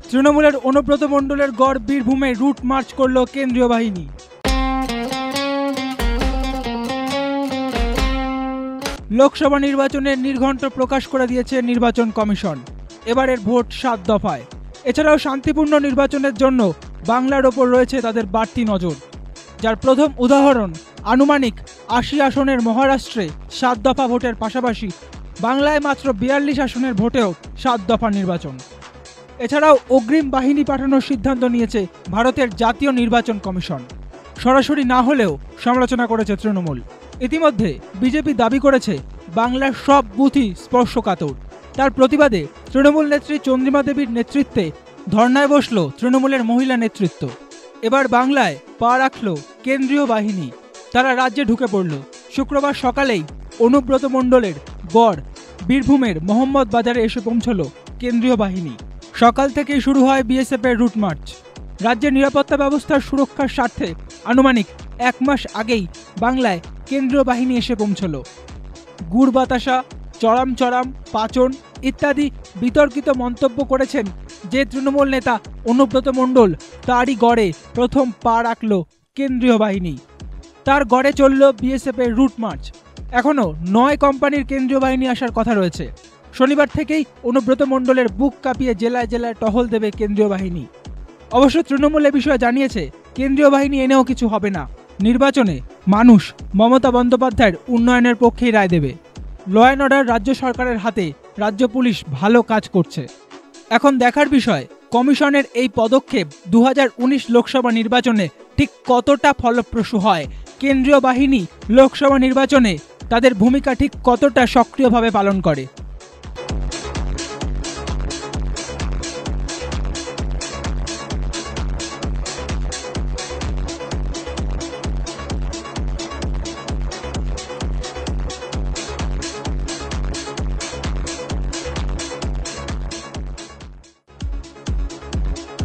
তৃণমূলের অনুব্রত মণ্ডলের গড় বীরভূমে রুট মার্চ করল কেন্দ্রীয় বাহিনী। লোকসভা নির্বাচনের নির্ঘণ্ট প্রকাশ করে দিয়েছে নির্বাচন কমিশন। এবারের ভোট 7 দফায়। এছাড়াও শান্তিপূর্ণ নির্বাচনের জন্য বাংলার ওপর রয়েছে তাদের বাড়তি নজর, যার প্রথম উদাহরণ আনুমানিক 80 আসনের মহারাষ্ট্রে 7 দফা ভোটের পাশাপাশি বাংলায় মাত্র 42 আসনের ভোটেও 7 দফা নির্বাচন। এছাড়াও অগ্রিম বাহিনী পাঠানোর সিদ্ধান্ত নিয়েছে ভারতের জাতীয় নির্বাচন কমিশন। সরাসরি না হলেও সমালোচনা করেছে তৃণমূল। ইতিমধ্যে বিজেপি দাবি করেছে বাংলার সব বুথই স্পর্শকাতর। তার প্রতিবাদে তৃণমূল নেত্রী চন্দ্রিমা দেবীর নেতৃত্বে ধর্নায় বসল তৃণমূলের মহিলা নেতৃত্ব। এবার বাংলায় পা রাখল কেন্দ্রীয় বাহিনী। তারা রাজ্যে ঢুকে পড়ল। শুক্রবার সকালেই অনুব্রত মণ্ডলের গড় বীরভূমের মোহাম্মদ বাজারে এসে পৌঁছল কেন্দ্রীয় বাহিনী। সকাল থেকেই শুরু হয় বিএসএফ এর রুট মার্চ। রাজ্যের নিরাপত্তা ব্যবস্থার সুরক্ষার স্বার্থে আনুমানিক 1 মাস আগেই বাংলায় কেন্দ্রীয় বাহিনী এসে পৌঁছল। গুড় বাতাসা, চড়াম চড়াম, পাচন ইত্যাদি বিতর্কিত মন্তব্য করেছেন যে তৃণমূল নেতা অনুব্রত মণ্ডল। তারই গড়ে প্রথম পা রাখল কেন্দ্রীয় বাহিনী। তার গড়ে চলল বিএসএফ এর রুট মার্চ। এখনও 9 কোম্পানির কেন্দ্রীয় বাহিনী আসার কথা রয়েছে। শনিবার থেকেই অনুব্রত মণ্ডলের বুক কাঁপিয়ে জেলায় জেলায় টহল দেবে কেন্দ্রীয় বাহিনী। অবশ্য তৃণমূল এ বিষয়ে জানিয়েছে কেন্দ্রীয় বাহিনী এনেও কিছু হবে না। নির্বাচনে মানুষ মমতা বন্দ্যোপাধ্যায়ের উন্নয়নের পক্ষেই রায় দেবে। ল অ্যান্ড অর্ডার রাজ্য সরকারের হাতে, রাজ্য পুলিশ ভালো কাজ করছে। এখন দেখার বিষয় কমিশনের এই পদক্ষেপ 2019 লোকসভা নির্বাচনে ঠিক কতটা ফলপ্রসূ হয়। কেন্দ্রীয় বাহিনী লোকসভা নির্বাচনে তাদের ভূমিকা ঠিক কতটা সক্রিয়ভাবে পালন করে।